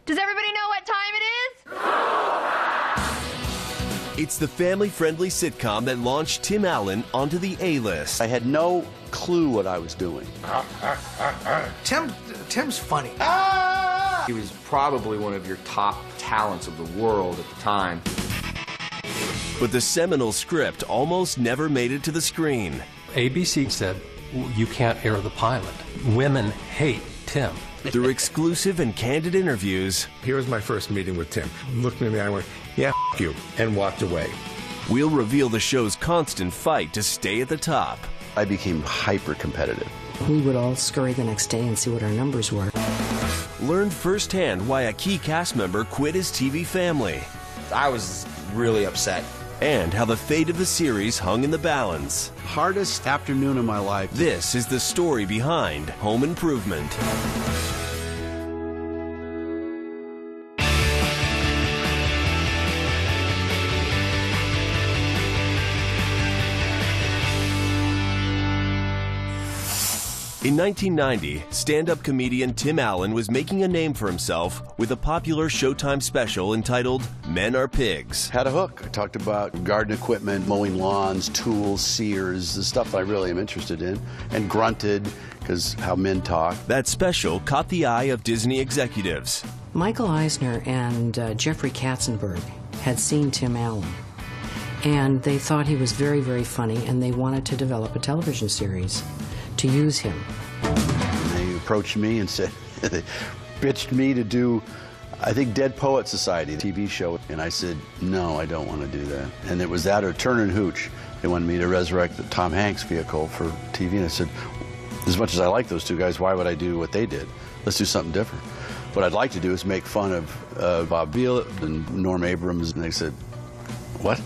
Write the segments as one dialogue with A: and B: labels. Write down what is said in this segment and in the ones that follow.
A: Does everybody know what time it is?
B: It's the family-friendly sitcom that launched Tim Allen onto the A-list.
C: I had no clue what I was doing.
D: Tim's funny.
E: He was probably one of your top talents of the world at the time.
B: But the seminal script almost never made it to the screen.
F: ABC said, you can't air the pilot. Women hate Tim.
B: Through exclusive and candid interviews,
G: here was my first meeting with Tim. Looked me in the eye and went, yeah, f you, and walked away.
B: We'll reveal the show's constant fight to stay at the top.
C: I became hyper-competitive.
H: We would all scurry the next day and see what our numbers were.
B: Learned firsthand why a key cast member quit his TV family.
D: I was really upset.
B: And how the fate of the series hung in the balance.
C: Hardest afternoon of my life.
B: This is the story behind Home Improvement. In 1990, stand-up comedian Tim Allen was making a name for himself with a popular Showtime special entitled Men Are Pigs.
C: Had a hook. I talked about garden equipment, mowing lawns, tools, shears, the stuff I really am interested in, and grunted, because how men talk.
B: That special caught the eye of Disney executives.
H: Michael Eisner and Jeffrey Katzenberg had seen Tim Allen, and they thought he was very, very funny, and they wanted to develop a television series to use him.
C: They approached me and said, they pitched me to do, I think, Dead Poet Society, TV show. And I said, no, I don't want to do that. And it was that or Turner and Hooch. They wanted me to resurrect the Tom Hanks vehicle for TV. And I said, as much as I like those two guys, why would I do what they did? Let's do something different. What I'd like to do is make fun of Bob Vila and Norm Abrams. And they said, what?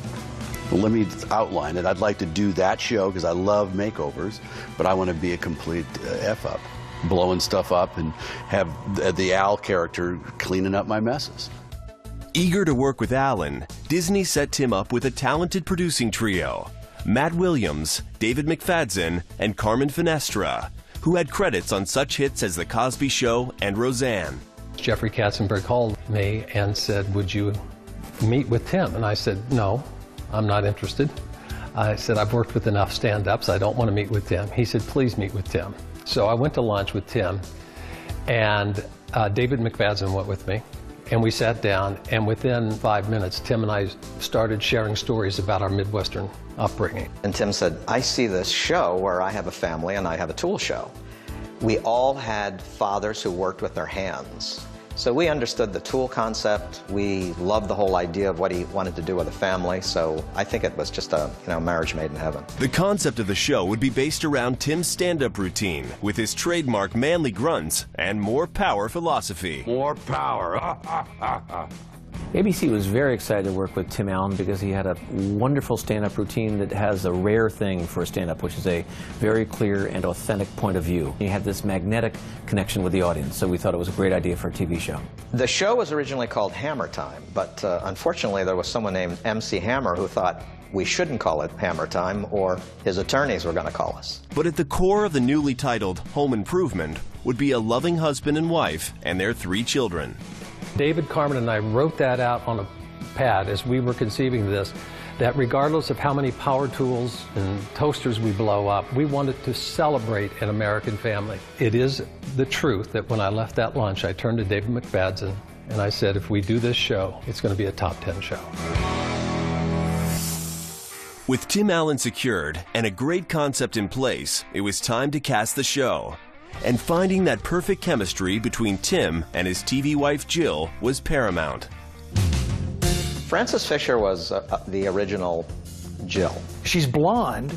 C: Well, let me outline it. I'd like to do that show because I love makeovers, but I want to be a complete F-up, blowing stuff up and have the Al character cleaning up my messes.
B: Eager to work with Allen, Disney set Tim up with a talented producing trio, Matt Williams, David McFadden, and Carmen Finestra, who had credits on such hits as The Cosby Show and Roseanne.
F: Jeffrey Katzenberg called me and said, would you meet with Tim? And I said, no. I'm not interested. I said, I've worked with enough stand-ups. I don't want to meet with Tim. He said, please meet with Tim. So I went to lunch with Tim, and David McFadden went with me, and we sat down, and within 5 minutes, Tim and I started sharing stories about our Midwestern upbringing.
I: And Tim said, I see this show where I have a family and I have a tool show. We all had fathers who worked with their hands. So we understood the tool concept. We loved the whole idea of what he wanted to do with a family. So I think it was just a marriage made in heaven.
B: The concept of the show would be based around Tim's stand-up routine with his trademark manly grunts and more power philosophy.
G: More power.
J: ABC was very excited to work with Tim Allen because he had a wonderful stand-up routine that has a rare thing for a stand-up, which is a very clear and authentic point of view. He had this magnetic connection with the audience, so we thought it was a great idea for a TV show.
I: The show was originally called Hammer Time, but unfortunately there was someone named MC Hammer who thought we shouldn't call it Hammer Time, or his attorneys were going to call us.
B: But at the core of the newly titled Home Improvement would be a loving husband and wife and their 3 children.
F: David, Carmen, and I wrote that out on a pad as we were conceiving this, that regardless of how many power tools and toasters we blow up, we wanted to celebrate an American family. It is the truth that when I left that lunch, I turned to David McFadden and I said, if we do this show, it's going to be a top 10 show.
B: With Tim Allen secured and a great concept in place, it was time to cast the show. And finding that perfect chemistry between Tim and his TV wife Jill was paramount.
I: Frances Fisher was the original Jill.
D: She's blonde,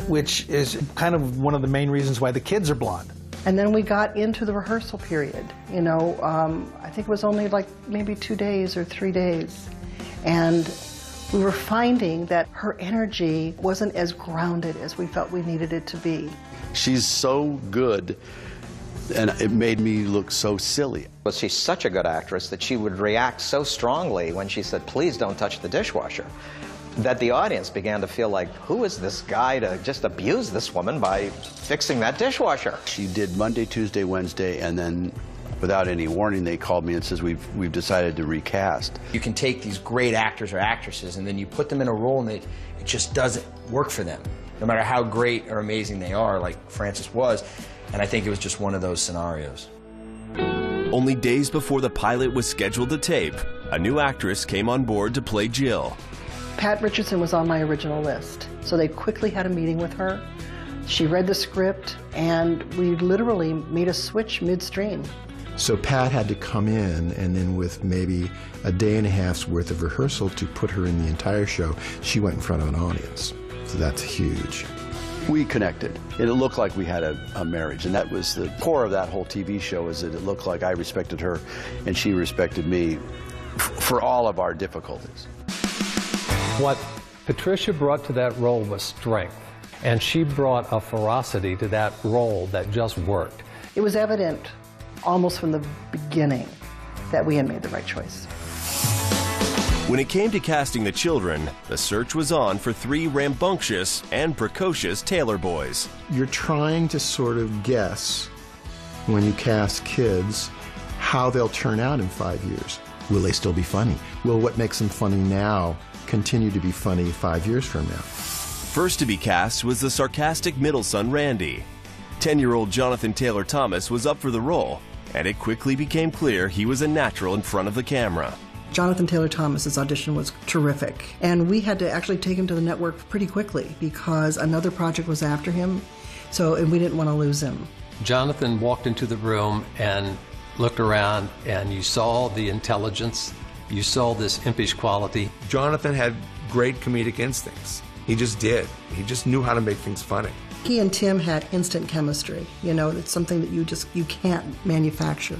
D: which is kind of one of the main reasons why the kids are blonde.
K: And then we got into the rehearsal period. You know, I think it was only like maybe 2 days or 3 days. And we were finding that her energy wasn't as grounded as we felt we needed it to be.
C: She's so good, and it made me look so silly.
I: But she's such a good actress that she would react so strongly when she said, please don't touch the dishwasher, that the audience began to feel like, who is this guy to just abuse this woman by fixing that dishwasher?
C: She did Monday, Tuesday, Wednesday, and then Without any warning, they called me and says, we've decided to recast.
E: You can take these great actors or actresses and then you put them in a role and it just doesn't work for them, no matter how great or amazing they are, like Frances was. And I think it was just one of those scenarios.
B: Only days before the pilot was scheduled to tape, a new actress came on board to play Jill.
K: Pat Richardson was on my original list, so they quickly had a meeting with her. She read the script, and we literally made a switch midstream.
L: So Pat had to come in, and then with maybe a day and a half's worth of rehearsal to put her in the entire show, she went in front of an audience. So that's huge.
C: We connected, and it looked like we had a marriage, and that was the core of that whole TV show, is that it looked like I respected her and she respected me for all of our difficulties.
F: What Patricia brought to that role was strength, and she brought a ferocity to that role that just worked.
K: It was evident almost from the beginning that we had made the right choice.
B: When it came to casting the children, the search was on for 3 rambunctious and precocious Taylor boys.
L: You're trying to sort of guess, when you cast kids, how they'll turn out in 5 years. Will they still be funny? Will what makes them funny now continue to be funny 5 years from now?
B: First to be cast was the sarcastic middle son, Randy. 10-year-old Jonathan Taylor Thomas was up for the role, and it quickly became clear he was a natural in front of the camera.
K: Jonathan Taylor Thomas's audition was terrific, and we had to actually take him to the network pretty quickly because another project was after him, and we didn't want to lose him.
F: Jonathan walked into the room and looked around, and you saw the intelligence, you saw this impish quality.
G: Jonathan had great comedic instincts. He just did. He just knew how to make things funny.
K: He and Tim had instant chemistry. You know, it's something that you can't manufacture.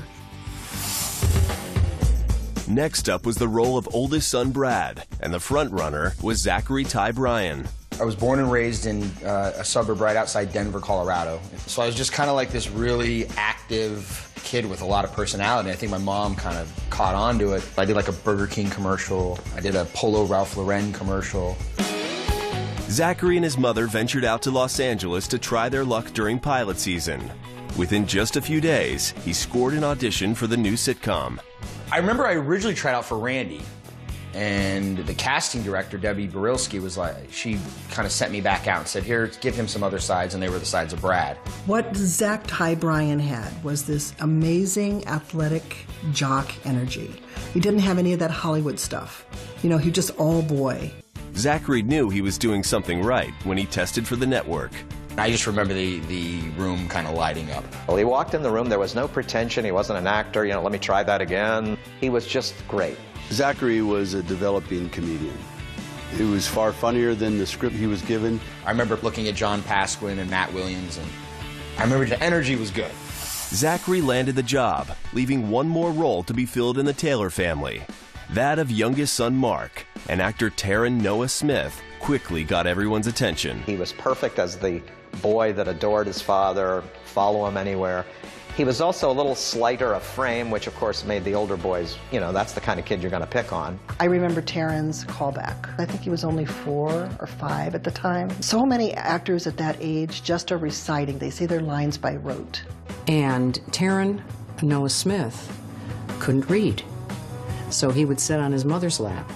B: Next up was the role of oldest son Brad, and the front-runner was Zachary Ty Bryan.
E: I was born and raised in a suburb right outside Denver, Colorado. So I was just kind of like this really active kid with a lot of personality. I think my mom kind of caught on to it. I did like a Burger King commercial. I did a Polo Ralph Lauren commercial.
B: Zachary and his mother ventured out to Los Angeles to try their luck during pilot season. Within just a few days, he scored an audition for the new sitcom.
E: I remember I originally tried out for Randy, and the casting director, Debbie Barilski, was like, she kind of sent me back out and said, here, give him some other sides, and they were the sides of Brad.
K: What Zach Ty Bryan had was this amazing athletic jock energy. He didn't have any of that Hollywood stuff. You know, he was just all boy.
B: Zachary knew he was doing something right when he tested for the network.
E: I just remember the room kind of lighting up.
I: Well, he walked in the room, there was no pretension, he wasn't an actor, you know, let me try that again. He was just great.
C: Zachary was a developing comedian. It was far funnier than the script he was given.
E: I remember looking at John Pasquin and Matt Williams, and I remember the energy was good.
B: Zachary landed the job, leaving one more role to be filled in the Taylor family. That of youngest son Mark, and actor Taron Noah Smith quickly got everyone's attention.
I: He was perfect as the boy that adored his father, follow him anywhere. He was also a little slighter of frame, which of course made the older boys, you know, that's the kind of kid you're going to pick on.
K: I remember Taron's callback. I think he was only 4 or 5 at the time. So many actors at that age just are reciting. They say their lines by rote.
H: And Taron Noah Smith couldn't read, so he would sit on his mother's lap,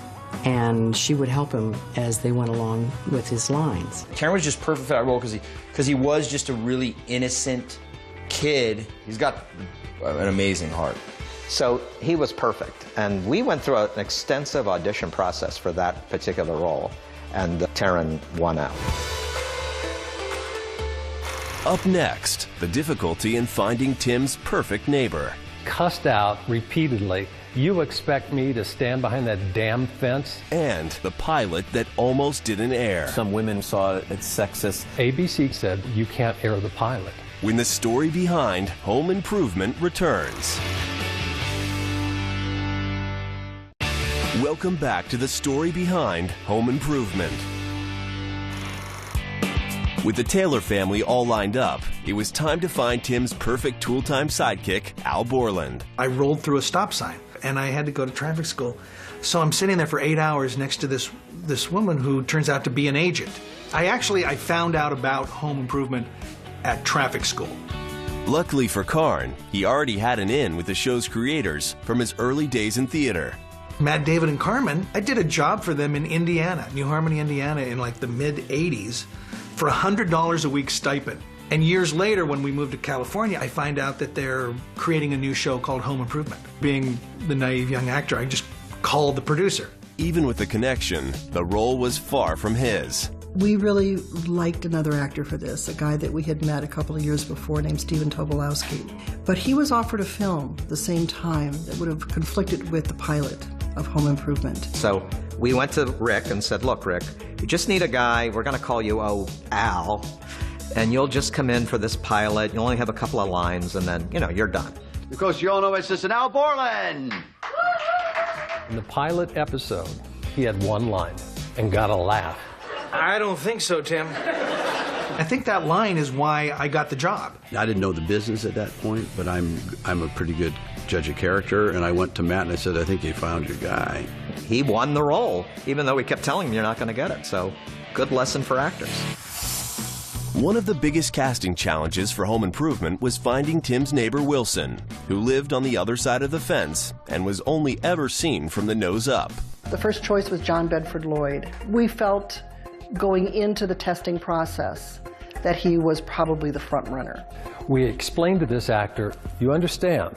H: and she would help him as they went along with his lines.
E: Taron was just perfect for that role because he was just a really innocent kid. He's got an amazing heart.
I: So he was perfect, and we went through an extensive audition process for that particular role, and Taron won out.
B: Up next, the difficulty in finding Tim's perfect neighbor.
F: Cussed out repeatedly. You expect me to stand behind that damn fence?
B: And the pilot that almost didn't air.
J: Some women saw it as sexist.
F: ABC said you can't air the pilot.
B: When the story behind Home Improvement returns. Welcome back to the story behind Home Improvement. With the Taylor family all lined up, it was time to find Tim's perfect tool-time sidekick, Al Borland.
D: I rolled through a stop sign, and I had to go to traffic school. So I'm sitting there for 8 hours next to this woman who turns out to be an agent. I found out about home improvement at traffic school.
B: Luckily for Karn, he already had an in with the show's creators from his early days in theater.
D: Matt, David, and Carmen, I did a job for them in Indiana, New Harmony, Indiana, in like the mid-'80s for $100 a week stipend. And years later, when we moved to California, I find out that they're creating a new show called Home Improvement. Being the naive young actor, I just called the producer.
B: Even with the connection, the role was far from his.
K: We really liked another actor for this, a guy that we had met a couple of years before named Stephen Tobolowsky. But he was offered a film the same time that would have conflicted with the pilot of Home Improvement.
I: So we went to Rick and said, look, Rick, we just need a guy. We're going to call you, Al, and you'll just come in for this pilot. You'll only have a couple of lines, and then, you're done.
C: Of course, you all know my assistant, Al Borland.
F: In the pilot episode, he had one line and got a laugh.
D: I don't think so, Tim. I think that line is why I got the job.
C: I didn't know the business at that point, but I'm a pretty good judge of character, and I went to Matt and I said, I think you found your guy.
I: He won the role, even though we kept telling him you're not going to get it. So, good lesson for actors.
B: One of the biggest casting challenges for Home Improvement was finding Tim's neighbor Wilson, who lived on the other side of the fence and was only ever seen from the nose up.
K: The first choice was John Bedford Lloyd. We felt going into the testing process that he was probably the front runner.
F: We explained to this actor, you understand,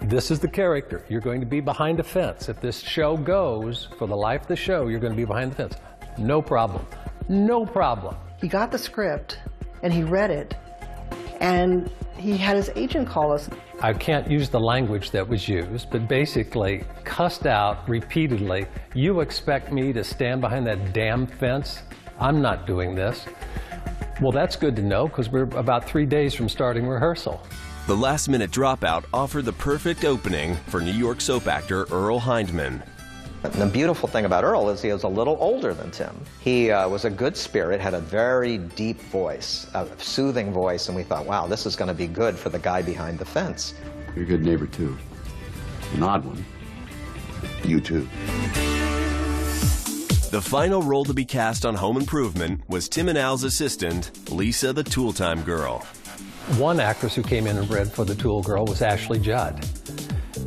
F: this is the character. You're going to be behind a fence. If this show goes, for the life of the show, you're going to be behind the fence. No problem. No problem.
K: He got the script, and he read it, and he had his agent call us.
F: I can't use the language that was used, but basically cussed out repeatedly, you expect me to stand behind that damn fence? I'm not doing this. Well, that's good to know, because we're about 3 days from starting rehearsal.
B: The last-minute dropout offered the perfect opening for New York soap actor Earl Hindman.
I: And the beautiful thing about Earl is he was a little older than Tim. He was a good spirit, had a very deep voice, a soothing voice, and we thought, wow, this is going to be good for the guy behind the fence.
C: You're a good neighbor, too. An odd one. You, too.
B: The final role to be cast on Home Improvement was Tim and Al's assistant, Lisa the Tool Time Girl.
F: One actress who came in and read for the Tool Girl was Ashley Judd.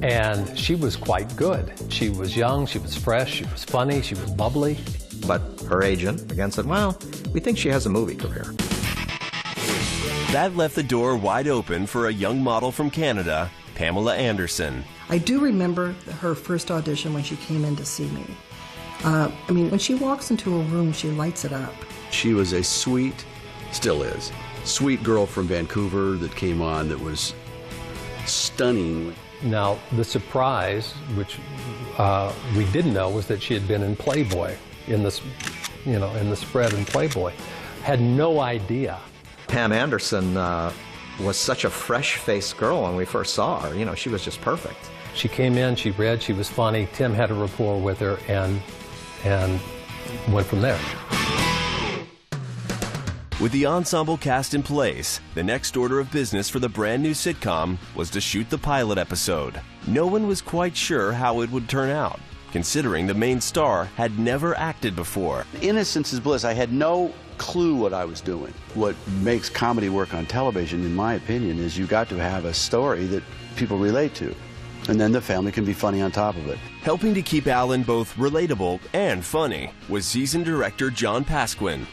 F: And she was quite good. She was young, she was fresh, she was funny, she was bubbly.
I: But her agent again said, well, we think she has a movie career.
B: That left the door wide open for a young model from Canada, Pamela Anderson.
K: I do remember her first audition when she came in to see me. When she walks into a room, she lights it up.
C: She was a sweet, still is, sweet girl from Vancouver that came on that was stunning.
F: Now, the surprise, which we didn't know, was that she had been in Playboy, in the spread in Playboy. Had no idea.
I: Pam Anderson was such a fresh-faced girl when we first saw her. She was just perfect.
F: She came in, she read, she was funny. Tim had a rapport with her and went from there.
B: With the ensemble cast in place, the next order of business for the brand new sitcom was to shoot the pilot episode. No one was quite sure how it would turn out, considering the main star had never acted before.
C: Innocence is bliss. I had no clue what I was doing. What makes comedy work on television, in my opinion, is you got to have a story that people relate to. And then the family can be funny on top of it.
B: Helping to keep Alan both relatable and funny was seasoned director John Pasquin.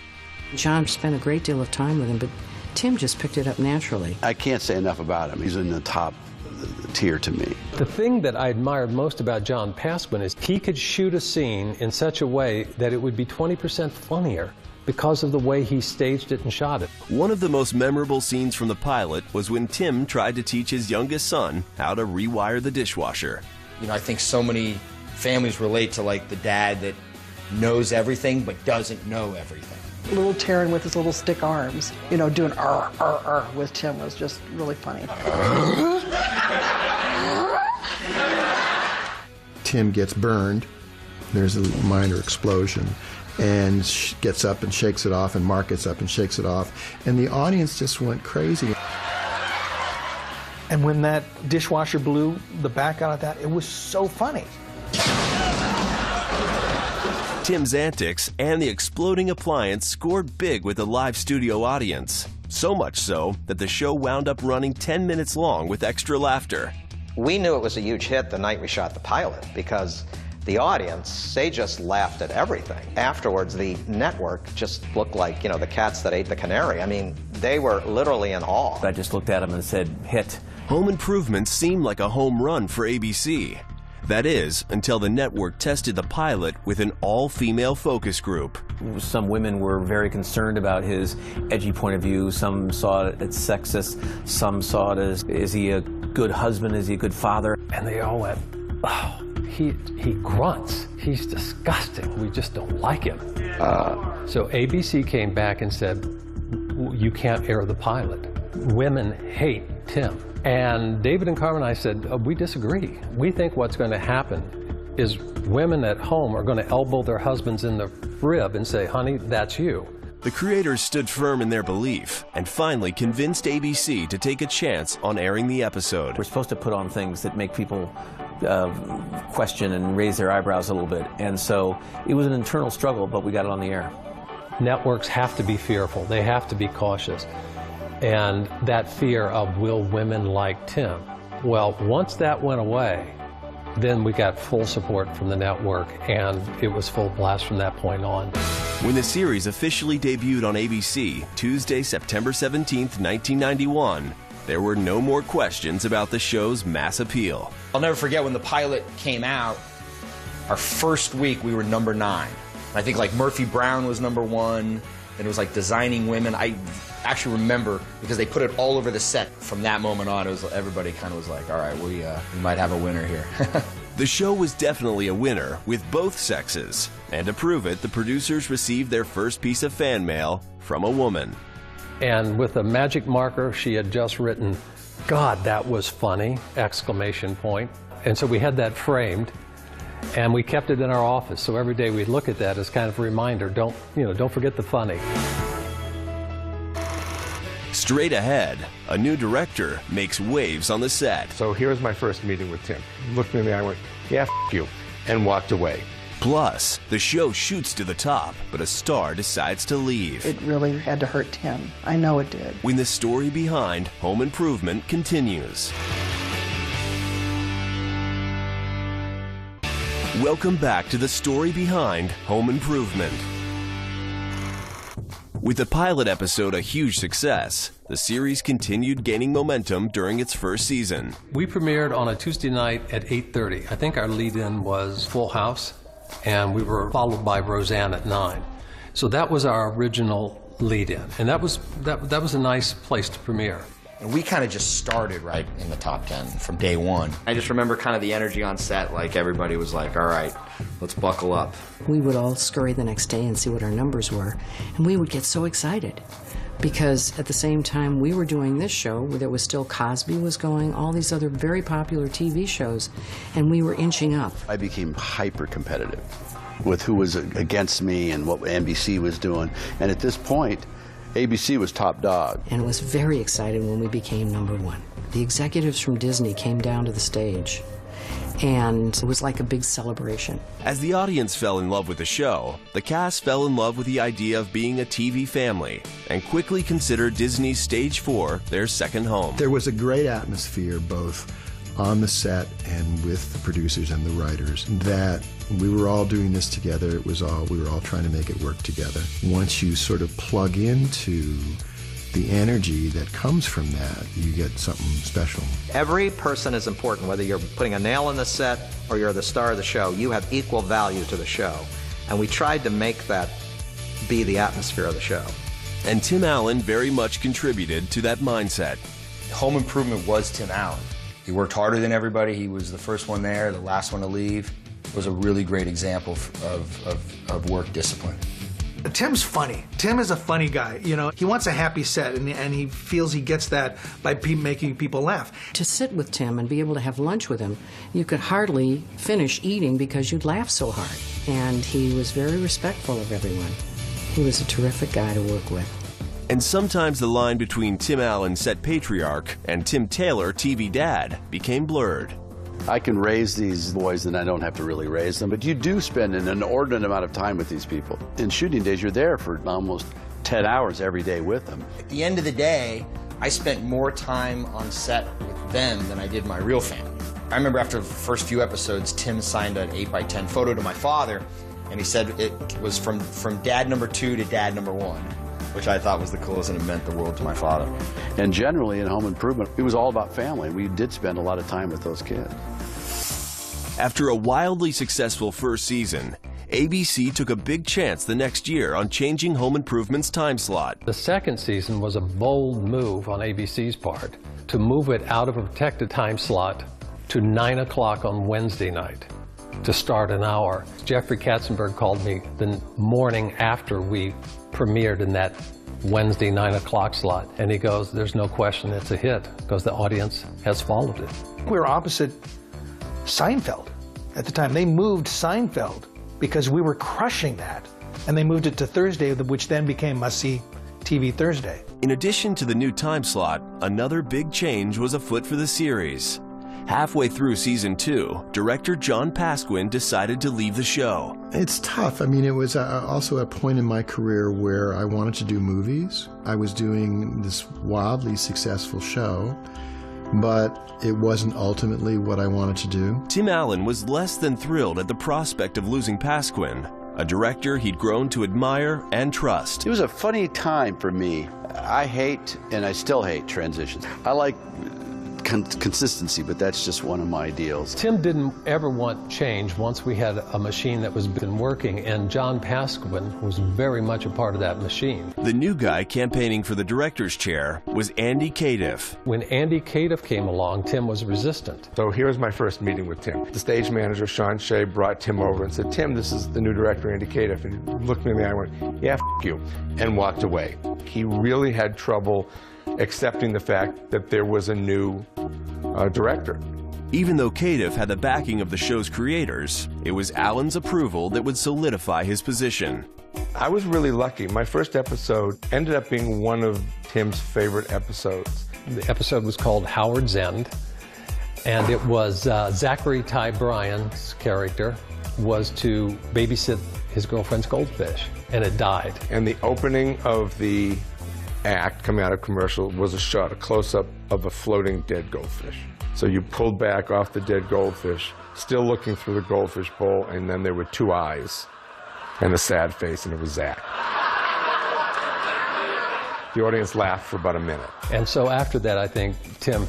H: John spent a great deal of time with him, but Tim just picked it up naturally.
C: I can't say enough about him. He's in the top tier to me.
F: The thing that I admired most about John Pasquin is he could shoot a scene in such a way that it would be 20% funnier because of the way he staged it and shot it.
B: One of the most memorable scenes from the pilot was when Tim tried to teach his youngest son how to rewire the dishwasher.
E: I think so many families relate to the dad that knows everything but doesn't know everything.
K: Little Taryn with his little stick arms, doing with Tim was just really funny.
L: Tim gets burned. There's a minor explosion. And gets up and shakes it off, and Mark gets up and shakes it off. And the audience just went crazy.
D: And when that dishwasher blew the back out of that, it was so funny.
B: Tim's antics and the exploding appliance scored big with the live studio audience. So much so that the show wound up running 10 minutes long with extra laughter.
I: We knew it was a huge hit the night we shot the pilot because the audience, they just laughed at everything. Afterwards, the network just looked like, you know, the cats that ate the canary. I mean, they were literally in awe.
J: I just looked at them and said, hit.
B: Home Improvement seemed like a home run for ABC. That is, until the network tested the pilot with an all-female focus group.
J: Some women were very concerned about his edgy point of view. Some saw it as sexist. Some saw it as, is he a good husband? Is he a good father?
F: And they all went, oh, he grunts. He's disgusting. We just don't like him. So ABC came back and said, you can't air the pilot. Women hate Tim. And David and Carmen and I said, we disagree. We think what's going to happen is women at home are going to elbow their husbands in the rib and say, honey, that's you.
B: The creators stood firm in their belief and finally convinced ABC to take a chance on airing the episode.
J: We're supposed to put on things that make people question and raise their eyebrows a little bit. And so it was an internal struggle, but we got it on the air.
F: Networks have to be fearful. They have to be cautious. And that fear of, will women like Tim? Well, once that went away, then we got full support from the network, and it was full blast from that point on.
B: When the series officially debuted on ABC, Tuesday, September 17th, 1991, there were no more questions about the show's mass appeal.
E: I'll never forget when the pilot came out, our first week we were number 9. I think like Murphy Brown was number 1, and it was like Designing Women. I actually remember because they put it all over the set. From that moment on, it was, everybody kind of was like, all right, we might have a winner here.
B: The show was definitely a winner with both sexes. And to prove it, the producers received their first piece of fan mail from a woman.
F: And with a magic marker, she had just written, God, that was funny, exclamation point. And so we had that framed, and we kept it in our office. So every day we'd look at that as kind of a reminder, don't forget the funny.
B: Straight ahead, a new director makes waves on the set.
G: So here's my first meeting with Tim. Looked me in the eye and went, yeah, f you, and walked away.
B: Plus, the show shoots to the top, but a star decides to leave.
K: It really had to hurt Tim. I know it did.
B: When the story behind Home Improvement continues. Welcome back to the story behind Home Improvement. With the pilot episode a huge success, the series continued gaining momentum during its first season.
F: We premiered on a Tuesday night at 8:30. I think our lead-in was Full House, and we were followed by Roseanne at 9. So that was our original lead-in, and that was a nice place to premiere.
E: And we kind of just started right in the top 10 from day one. I just remember kind of the energy on set, like everybody was like, all right, let's buckle up.
H: We would all scurry the next day and see what our numbers were, and we would get so excited because at the same time we were doing this show, there was still Cosby was going, all these other very popular TV shows, and we were inching up.
C: I became hyper competitive with who was against me and what NBC was doing, and at this point, ABC was top dog.
H: And was very excited when we became number 1. The executives from Disney came down to the stage, and it was like a big celebration.
B: As the audience fell in love with the show, the cast fell in love with the idea of being a TV family and quickly considered Disney's Stage 4 their second home.
L: There was a great atmosphere both on the set and with the producers and the writers that we were all doing this together. We were all trying to make it work together. Once you sort of plug into the energy that comes from that, you get something special.
I: Every person is important, whether you're putting a nail in the set or you're the star of the show. You have equal value to the show. And we tried to make that be the atmosphere of the show.
B: And Tim Allen very much contributed to that mindset.
E: Home Improvement was Tim Allen. He worked harder than everybody. He was the first one there, the last one to leave. It was a really great example of work discipline.
D: Tim's funny. Tim is a funny guy. You know, he wants a happy set, and he feels he gets that by making people laugh.
H: To sit with Tim and be able to have lunch with him, you could hardly finish eating because you'd laugh so hard. And he was very respectful of everyone. He was a terrific guy to work with.
B: And sometimes the line between Tim Allen, set patriarch, and Tim Taylor, TV dad, became blurred.
C: I can raise these boys and I don't have to really raise them, but you do spend an inordinate amount of time with these people. In shooting days, you're there for almost 10 hours every day with them.
E: At the end of the day, I spent more time on set with them than I did my real family. I remember after the first few episodes, Tim signed an 8x10 photo to my father, and he said it was from dad number 2 to dad number 1, which I thought was the coolest, and it meant the world to my father.
C: And generally in Home Improvement, it was all about family. We did spend a lot of time with those kids.
B: After a wildly successful first season, ABC took a big chance the next year on changing Home Improvement's time slot.
F: The second season was a bold move on ABC's part to move it out of a protected time slot to 9 o'clock on Wednesday night to start an hour. Jeffrey Katzenberg called me the morning after we premiered in that Wednesday 9 o'clock slot, and he goes, "There's no question it's a hit because the audience has followed it."
D: We were opposite Seinfeld at the time. They moved Seinfeld because we were crushing that, and they moved it to Thursday, which then became Must-See TV Thursday.
B: In addition to the new time slot, another big change was afoot for the series. Halfway through season 2, director John Pasquin decided to leave the show.
L: It's tough. I mean, it was also a point in my career where I wanted to do movies. I was doing this wildly successful show, but it wasn't ultimately what I wanted to do.
B: Tim Allen was less than thrilled at the prospect of losing Pasquin, a director he'd grown to admire and trust.
C: It was a funny time for me. I hate, and I still hate, transitions. I like consistency, but that's just one of my ideals.
F: Tim didn't ever want change once we had a machine that was been working, and John Pasquin was very much a part of that machine.
B: The new guy campaigning for the director's chair was Andy Cadiff.
F: When Andy Cadiff came along, Tim was resistant.
G: So here's my first meeting with Tim. The stage manager, Sean Shea, brought Tim over and said, "Tim, this is the new director, Andy Cadiff." And he looked me in the eye and went, "Yeah, f*** you," and walked away. He really had trouble accepting the fact that there was a new director.
B: Even though Cadiff had the backing of the show's creators, it was Allen's approval that would solidify his position.
G: I was really lucky. My first episode ended up being one of Tim's favorite episodes.
F: The episode was called Howard's End, and it was Zachary Ty Bryan's character was to babysit his girlfriend's goldfish, and it died.
G: And the opening of the act coming out of commercial was a shot, a close-up of a floating dead goldfish. So you pulled back off the dead goldfish, still looking through the goldfish bowl, and then there were 2 eyes and a sad face, and it was Zach. The audience laughed for about a minute.
F: And so after that, I think Tim,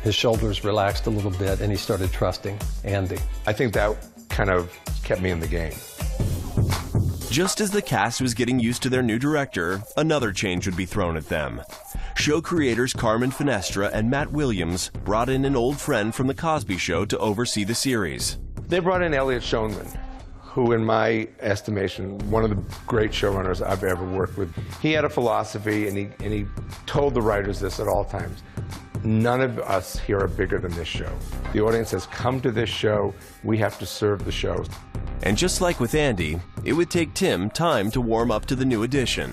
F: his shoulders relaxed a little bit, and he started trusting Andy.
G: I think that kind of kept me in the game.
B: Just as the cast was getting used to their new director, another change would be thrown at them. Show creators Carmen Finestra and Matt Williams brought in an old friend from The Cosby Show to oversee the series.
G: They brought in Elliot Schoenman, who in my estimation, one of the great showrunners I've ever worked with. He had a philosophy, and he told the writers this at all times: none of us here are bigger than this show. The audience has come to this show, we have to serve the show.
B: And just like with Andy, it would take Tim time to warm up to the new addition.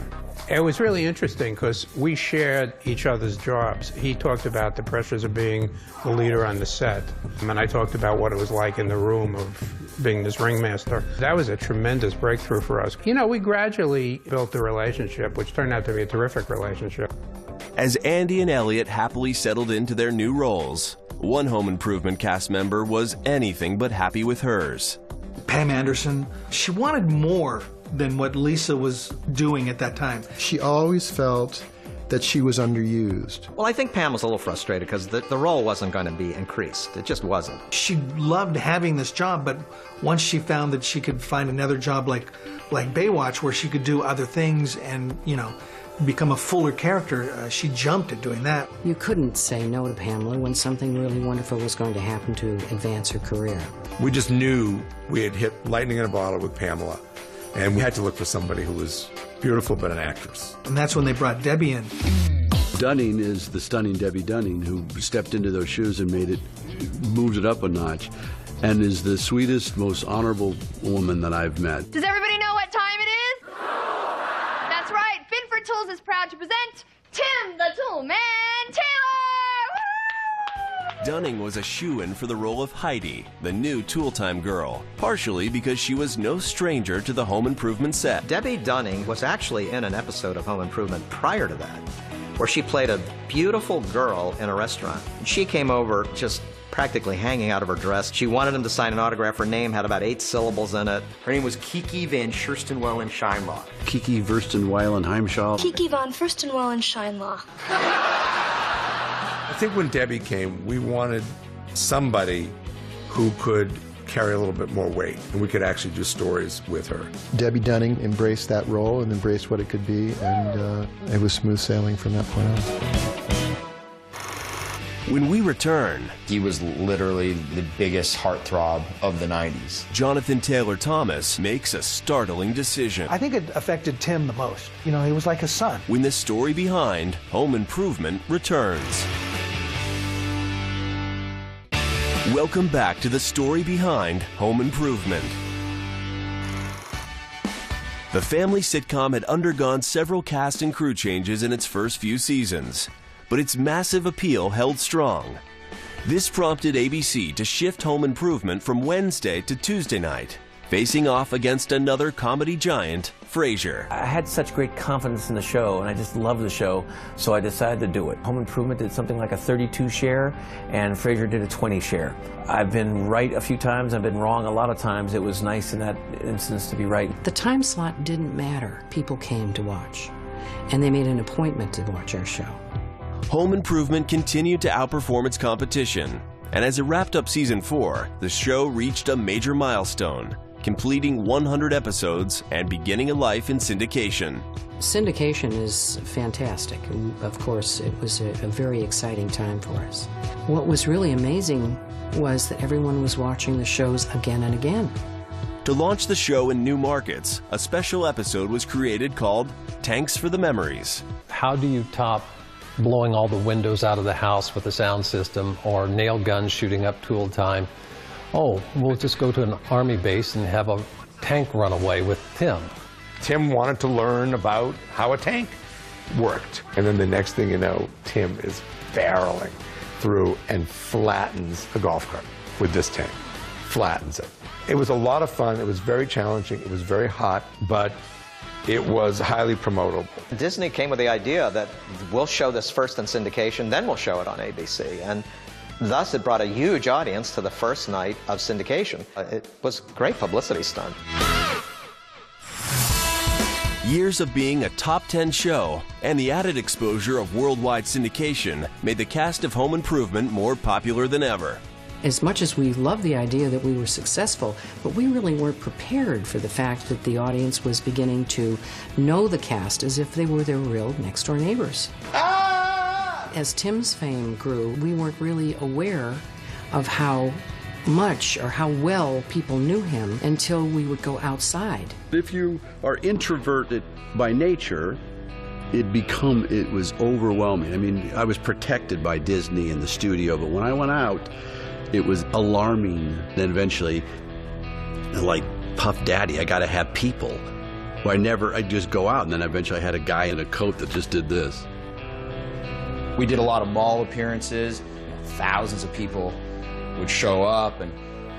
M: It was really interesting because we shared each other's jobs. He talked about the pressures of being the leader on the set, and I talked about what it was like in the room of being this ringmaster. That was a tremendous breakthrough for us. You know, we gradually built a relationship, which turned out to be a terrific relationship.
B: As Andy and Elliot happily settled into their new roles, one Home Improvement cast member was anything but happy with hers.
D: Pam Anderson, she wanted more than what Lisa was doing at that time.
L: She always felt that she was underused.
I: Well, I think Pam was a little frustrated because the role wasn't going to be increased. It just wasn't.
D: She loved having this job, but once she found that she could find another job like Baywatch, where she could do other things and, you know, become a fuller character, she jumped at doing that.
H: You couldn't say no to Pamela when something really wonderful was going to happen to advance her career.
G: We just knew we had hit lightning in a bottle with Pamela, and we had to look for somebody who was beautiful but an actress.
D: And that's when they brought Debbie in.
C: Dunning is the stunning Debbie Dunning, who stepped into those shoes and moved it up a notch, and is the sweetest, most honorable woman that I've met.
A: Does everybody know what time it is? That's right. Binford Tools is proud to present Tim the Tool Man Taylor! Woo!
B: Dunning was a shoo-in for the role of Heidi, the new Tool Time girl, partially because she was no stranger to the home improvement set.
I: Debbie Dunning was actually in an episode of Home Improvement prior to that, where she played a beautiful girl in a restaurant. She came over just practically hanging out of her dress. She wanted him to sign an autograph. Her name had about 8 syllables in it.
E: Her name was Kiki Van Scherstenwellen Scheinlaw.
C: Kiki Verstenweilen Heimschall.
N: Kiki von Furstenwellen Scheinlaw.
G: I think when Debbie came, we wanted somebody who could carry a little bit more weight, and we could actually do stories with her.
L: Debbie Dunning embraced that role and embraced what it could be, and it was smooth sailing from that point on.
B: When we return,
E: He was literally the biggest heartthrob of the 90s.
B: Jonathan Taylor Thomas makes a startling decision.
D: I think it affected Tim the most. You know, he was like a son.
B: When the story behind Home Improvement returns. Welcome back to the story behind Home Improvement. The family sitcom had undergone several cast and crew changes in its first few seasons, but its massive appeal held strong. This prompted ABC to shift Home Improvement from Wednesday to Tuesday night, facing off against another comedy giant, Frasier.
J: I had such great confidence in the show, and I just loved the show, so I decided to do it. Home Improvement did something like a 32 share, and Frasier did a 20 share. I've been right a few times, I've been wrong a lot of times. It was nice in that instance to be right.
H: The time slot didn't matter. People came to watch, and they made an appointment to watch our show.
B: Home Improvement continued to outperform its competition, and as it wrapped up season 4, the show reached a major milestone, completing 100 episodes and beginning a life in syndication.
H: Syndication is fantastic. Of course, it was a very exciting time for us. What was really amazing was that everyone was watching the shows again and again.
B: To launch the show in new markets, a special episode was created called Tanks for the Memories.
F: How do you top blowing all the windows out of the house with a sound system, or nail guns shooting up Tool Time? Oh, we'll just go to an army base and have a tank run away with Tim.
G: Tim wanted to learn about how a tank worked. And then the next thing you know, Tim is barreling through and flattens a golf cart with this tank. Flattens it. It was a lot of fun. It was very challenging. It was very hot, but it was highly promotable.
I: Disney came with the idea that we'll show this first in syndication, then we'll show it on ABC. And thus it brought a huge audience to the first night of syndication. It was a great publicity stunt.
B: Years of being a top 10 show and the added exposure of worldwide syndication made the cast of Home Improvement more popular than ever.
H: As much as we loved the idea that we were successful, but we really weren't prepared for the fact that the audience was beginning to know the cast as if they were their real next-door neighbors. As Tim's fame grew, we weren't really aware of how much or how well people knew him until we would go outside.
C: If you are introverted by nature, it was overwhelming. I mean, I was protected by Disney and the studio, but when I went out, it was alarming. Then eventually, like Puff Daddy, I got to have people. I'd just go out, and then eventually I had a guy in a coat that just did this.
E: We did a lot of mall appearances. Thousands of people would show up, and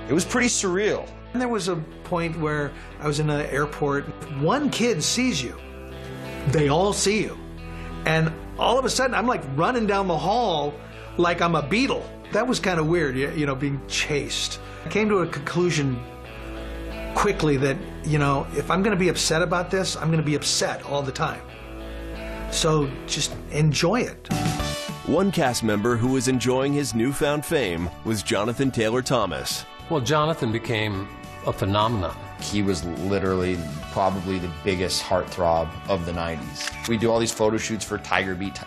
E: it was pretty surreal.
D: And there was a point where I was in an airport. One kid sees you. They all see you. And all of a sudden, I'm like running down the hall like I'm a beetle. That was kind of weird, you know, being chased. I came to a conclusion quickly that, you know, if I'm going to be upset about this, I'm going to be upset all the time. So just enjoy it.
B: One cast member who was enjoying his newfound fame was Jonathan Taylor Thomas.
F: Well, Jonathan became a phenomenon.
E: He was literally probably the biggest heartthrob of the 90s. We do all these photo shoots for Tiger Beat,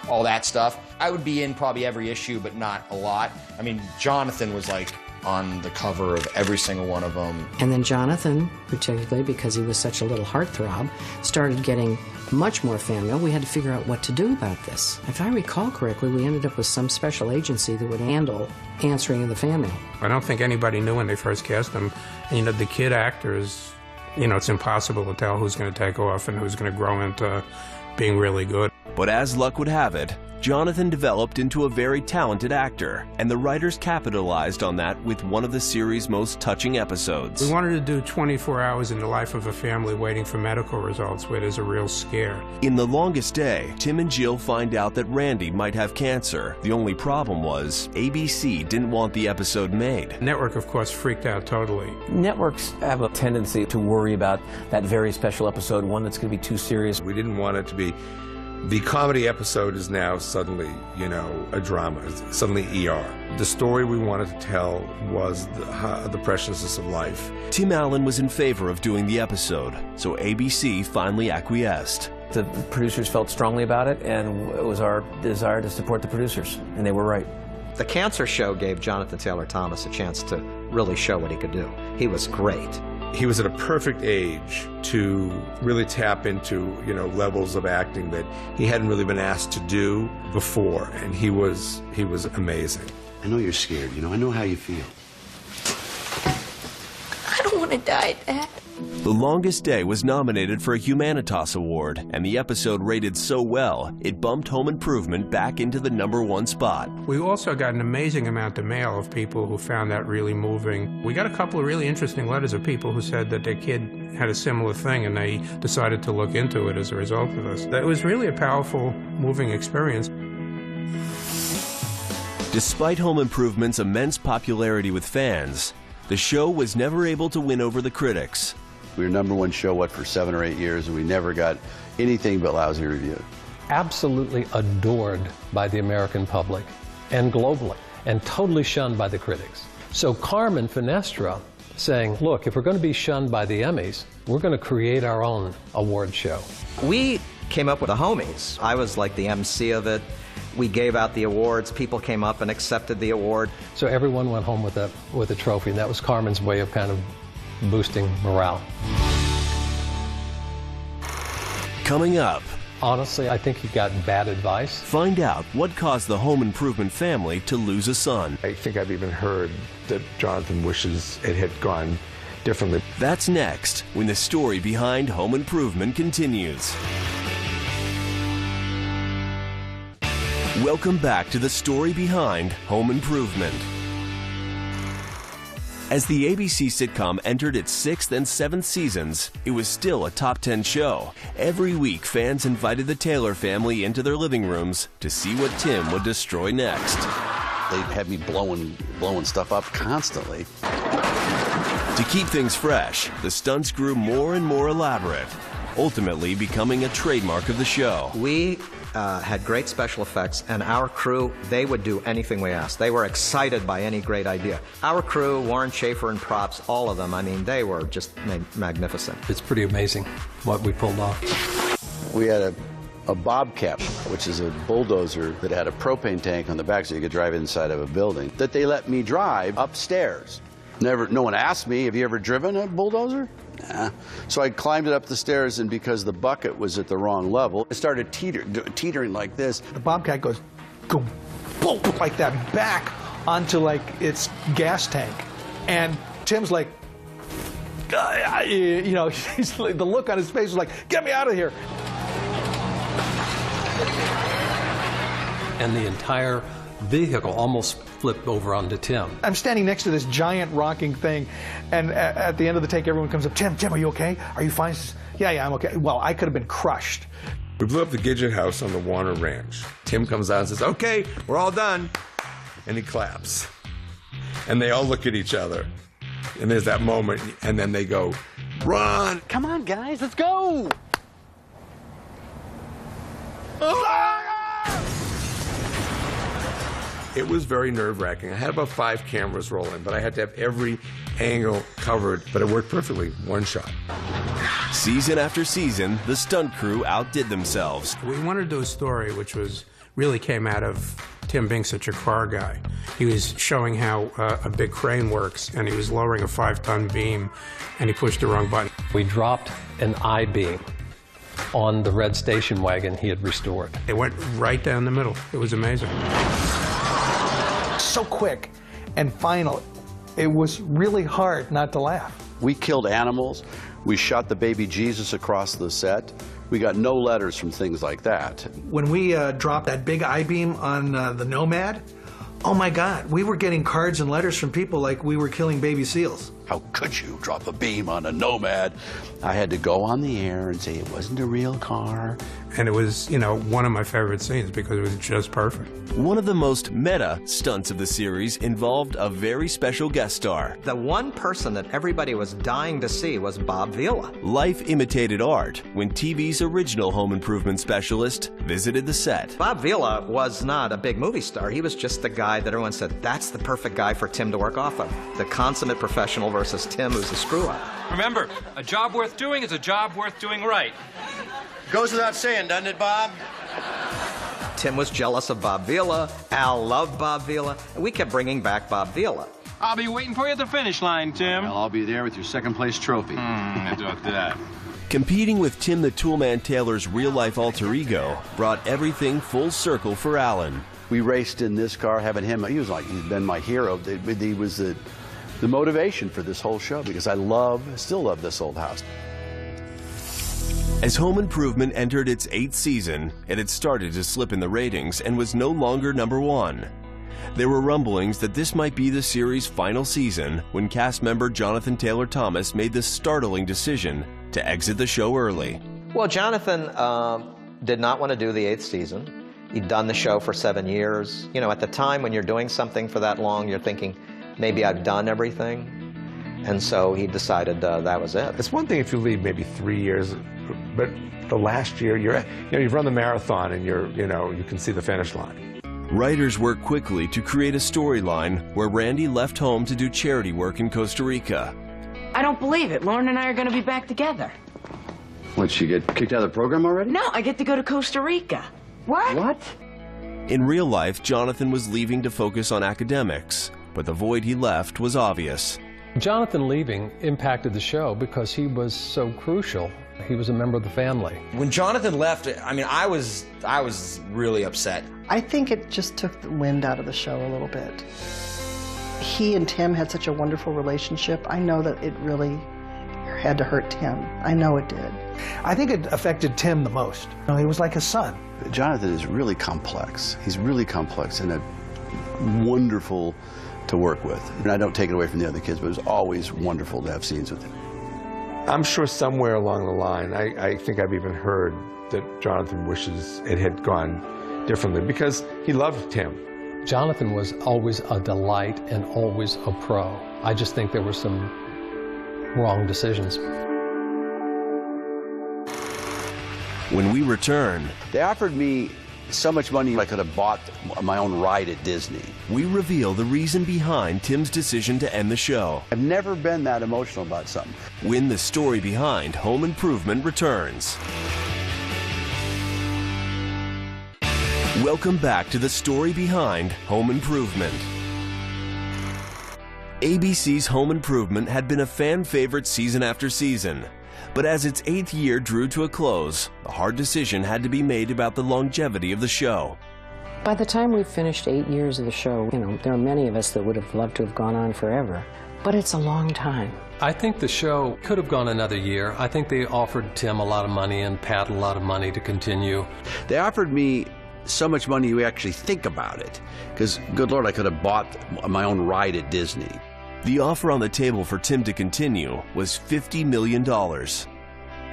E: all that stuff. I would be in probably every issue, but not a lot. I mean, Jonathan was like on the cover of every single one of them.
H: And then Jonathan, particularly because he was such a little heartthrob, started getting much more fan mail. We had to figure out what to do about this. If I recall correctly, we ended up with some special agency that would handle answering the fan mail.
M: I don't think anybody knew when they first cast him. And, you know, the kid actors, you know, it's impossible to tell who's going to take off and who's going to grow into being really good.
B: But as luck would have it, Jonathan developed into a very talented actor, and the writers capitalized on that with one of the series' most touching episodes.
M: We wanted to do 24 hours in the life of a family waiting for medical results where there's a real scare.
B: In The Longest Day, Tim and Jill find out that Randy might have cancer. The only problem was ABC didn't want the episode made.
M: The network, of course, freaked out totally.
J: Networks have a tendency to worry about that very special episode, one that's going to be too serious.
G: We didn't want it to be, the comedy episode is now suddenly, you know, a drama, it's suddenly ER. The story we wanted to tell was the preciousness of life.
B: Tim Allen was in favor of doing the episode, so ABC finally acquiesced.
J: The producers felt strongly about it, and it was our desire to support the producers, and they were right.
I: The cancer show gave Jonathan Taylor Thomas a chance to really show what he could do. He was great.
G: He was at a perfect age to really tap into, you know, levels of acting that he hadn't really been asked to do before, and he was amazing.
C: I know you're scared, you know, I know how you feel.
N: I don't want to die, Dad.
B: The Longest Day was nominated for a Humanitas Award, and the episode rated so well, it bumped Home Improvement back into the #1 spot.
M: We also got an amazing amount of mail of people who found that really moving. We got a couple of really interesting letters of people who said that their kid had a similar thing and they decided to look into it as a result of this. That was really a powerful, moving experience.
B: Despite Home Improvement's immense popularity with fans, the show was never able to win over the critics.
C: We were #1 show, for 7 or 8 years, and we never got anything but lousy reviews.
F: Absolutely adored by the American public and globally, and totally shunned by the critics. So Carmen Finestra saying, look, if we're going to be shunned by the Emmys, we're going to create our own award show.
I: We came up with the homies. I was like the MC of it. We gave out the awards. People came up and accepted the award.
F: So everyone went home with a trophy, and that was Carmen's way of kind of boosting morale.
B: Coming up,
F: honestly, I think he got bad advice.
B: Find out what caused the Home Improvement family to lose a son.
G: I think I've even heard that Jonathan wishes it had gone differently.
B: That's next, when the story behind Home Improvement continues. Welcome back to the story behind Home Improvement. As the ABC sitcom entered its 6th and 7th seasons, it was still a top 10 show. Every week, fans invited the Taylor family into their living rooms to see what Tim would destroy next.
C: They had me blowing stuff up constantly.
B: To keep things fresh, the stunts grew more and more elaborate, ultimately becoming a trademark of the show.
I: We had great special effects, and our crew, they would do anything we asked. They were excited by any great idea. Our crew, Warren Schaefer and props, all of them, I mean, they were just magnificent.
F: It's pretty amazing what we pulled off.
C: We had a bobcat, which is a bulldozer that had a propane tank on the back so you could drive inside of a building, that they let me drive upstairs. No one asked me, have you ever driven a bulldozer? Nah. So I climbed it up the stairs, and because the bucket was at the wrong level, it started teetering like this.
D: The bobcat goes, go, boom, like that, back onto like its gas tank. And Tim's like, you know, he's like, the look on his face was like, get me out of here.
F: And the entire vehicle almost flipped over onto Tim.
D: I'm standing next to this giant rocking thing, and at the end of the take, everyone comes up, Tim, are you okay? Are you fine? Yeah, I'm okay. Well, I could have been crushed.
G: We blew up the Gidget house on the Warner Ranch. Tim comes out and says, okay, we're all done. And he claps. And they all look at each other. And there's that moment, and then they go, run!
C: Come on, guys, let's go!
G: It was very nerve-wracking. I had about 5 cameras rolling, but I had to have every angle covered, but it worked perfectly, one shot.
B: Season after season, the stunt crew outdid themselves.
M: We wanted to do a story which really came out of Tim being such a car guy. He was showing how a big crane works, and he was lowering a 5-ton beam, and he pushed the wrong button.
F: We dropped an I-beam on the red station wagon he had restored.
M: It went right down the middle. It was amazing.
D: So quick and final. It was really hard not to laugh.
C: We killed animals. We shot the baby Jesus across the set. We got no letters from things like that.
D: When we dropped that big I-beam on the Nomad, oh my God, we were getting cards and letters from people like we were killing baby seals.
C: How could you drop a beam on a Nomad? I had to go on the air and say it wasn't a real car.
M: And it was, you know, one of my favorite scenes because it was just perfect.
B: One of the most meta stunts of the series involved a very special guest star.
I: The one person that everybody was dying to see was Bob Vila.
B: Life imitated art when TV's original home improvement specialist visited the set.
I: Bob Vila was not a big movie star. He was just the guy that everyone said, that's the perfect guy for Tim to work off of. The consummate professional versus Tim, who's a screw-up.
O: Remember, a job worth doing is a job worth doing right.
P: Goes without saying, doesn't it, Bob?
I: Tim was jealous of Bob Vila. Al loved Bob Vila. And we kept bringing back Bob Vila.
O: I'll be waiting for you at the finish line, Tim.
P: Well, I'll be there with your second-place trophy.
O: About that.
B: Competing with Tim the Toolman Taylor's real-life alter ego brought everything full circle for Alan.
C: We raced in this car, having him, he was like, he's been my hero. He was the motivation for this whole show because I still love this old house.
B: As Home Improvement entered its 8th season, it had started to slip in the ratings and was no longer #1. There were rumblings that this might be the series' final season when cast member Jonathan Taylor Thomas made the startling decision to exit the show early.
I: Well, Jonathan did not want to do the 8th season. He'd done the show for 7 years. You know, at the time when you're doing something for that long, you're thinking, maybe I've done everything. And so he decided that was it.
G: It's one thing if you leave maybe 3 years, but the last year you've run the marathon and you can see the finish line.
B: Writers worked quickly to create a storyline where Randy left home to do charity work in Costa Rica.
Q: I don't believe it. Lauren and I are going to be back together.
P: What, she get kicked out of the program already?
Q: No, I get to go to Costa Rica. What?
P: What?
B: In real life, Jonathan was leaving to focus on academics, but the void he left was obvious.
F: Jonathan leaving impacted the show because he was so crucial. He was a member of the family.
E: When Jonathan left, I mean, I was really upset.
K: I think it just took the wind out of the show a little bit. He and Tim had such a wonderful relationship. I know that it really had to hurt Tim. I know it did.
D: I think it affected Tim the most. You know, he was like his son.
C: Jonathan is really complex. He's really complex and wonderful to work with. And I don't take it away from the other kids, but it was always wonderful to have scenes with him.
G: I'm sure somewhere along the line, I think I've even heard that Jonathan wishes it had gone differently because he loved Tim.
F: Jonathan was always a delight and always a pro. I just think there were some wrong decisions.
B: When we return,
C: they offered me so much money I could have bought my own ride at Disney.
B: We reveal the reason behind Tim's decision to end the show.
C: I've never been that emotional about something.
B: When the story behind Home Improvement returns. Welcome back to the story behind Home Improvement. ABC's Home Improvement had been a fan favorite season after season. But as its 8th year drew to a close, a hard decision had to be made about the longevity of the show.
H: By the time we finished 8 years of the show, you know, there are many of us that would have loved to have gone on forever. But it's a long time.
F: I think the show could have gone another year. I think they offered Tim a lot of money and Pat a lot of money to continue.
C: They offered me so much money you actually think about it. Because, good Lord, I could have bought my own ride at Disney.
B: The offer on the table for Tim to continue was $50 million.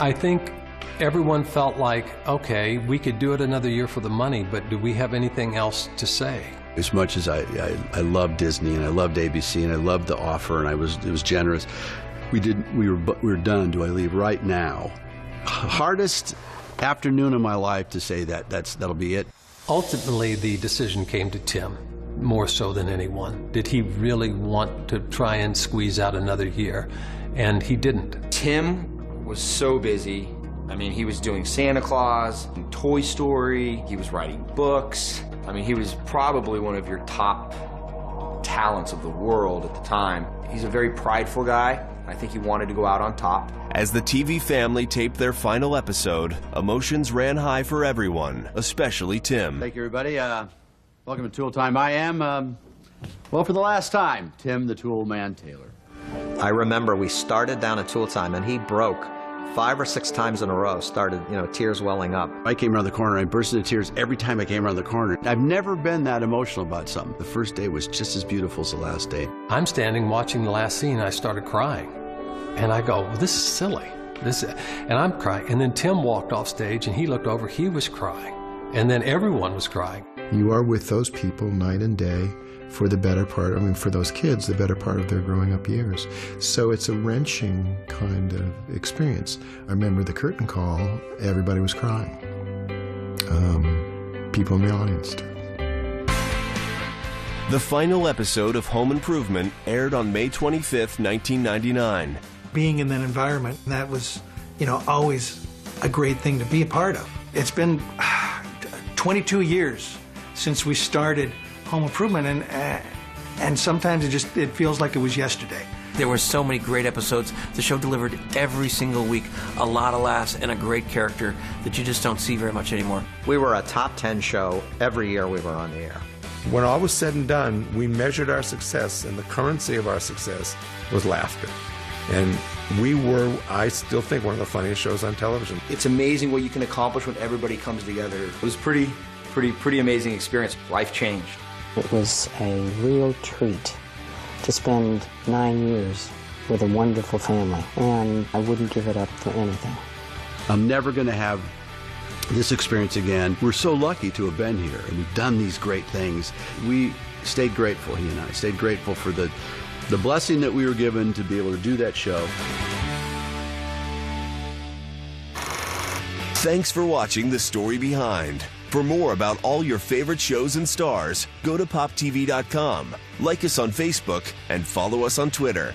F: I think everyone felt like, okay, we could do it another year for the money, but do we have anything else to say?
C: As much as I loved Disney and I loved ABC and I loved the offer and it was generous, we were done. Do I leave right now? Hardest afternoon of my life to say that'll be it.
F: Ultimately, the decision came to Tim. More so than anyone. Did he really want to try and squeeze out another year? And he didn't.
E: Tim was so busy. I mean, he was doing Santa Claus, Toy Story, he was writing books. I mean, he was probably one of your top talents of the world at the time. He's a very prideful guy. I think he wanted to go out on top.
B: As the TV family taped their final episode, emotions ran high for everyone, especially Tim.
C: Thank you, everybody. Welcome to Tool Time. I am, well, for the last time, Tim the Tool Man Taylor.
I: I remember we started down at Tool Time, and he broke 5 or 6 times in a row, started, tears welling up.
C: I came around the corner, I burst into tears every time I came around the corner. I've never been that emotional about something. The first day was just as beautiful as the last day.
F: I'm standing watching the last scene, I started crying. And I go, well, this is silly. And I'm crying. And then Tim walked off stage and he looked over, he was crying. And then everyone was crying.
L: You are with those people night and day for the better part, for those kids, the better part of their growing up years. So it's a wrenching kind of experience. I remember the curtain call, everybody was crying. People in the audience too.
B: The final episode of Home Improvement aired on May 25th, 1999.
D: Being in that environment, that was, always a great thing to be a part of. It's been 22 years since we started Home Improvement, and sometimes it feels like it was yesterday.
J: There were so many great episodes. The show delivered every single week a lot of laughs and a great character that you just don't see very much anymore.
I: We were a top 10 show every year we were on the air.
G: When all was said and done, we measured our success, and the currency of our success was laughter. And we were, I still think, one of the funniest shows on television.
E: It's amazing what you can accomplish when everybody comes together. It was pretty amazing experience. Life changed.
H: It was a real treat to spend 9 years with a wonderful family, and I wouldn't give it up for anything.
C: I'm never going to have this experience again. We're so lucky to have been here, and we've done these great things. We stayed grateful, he and I stayed grateful for the blessing that we were given to be able to do that show.
B: Thanks for watching The Story Behind. For more about all your favorite shows and stars, go to poptv.com, like us on Facebook, and follow us on Twitter.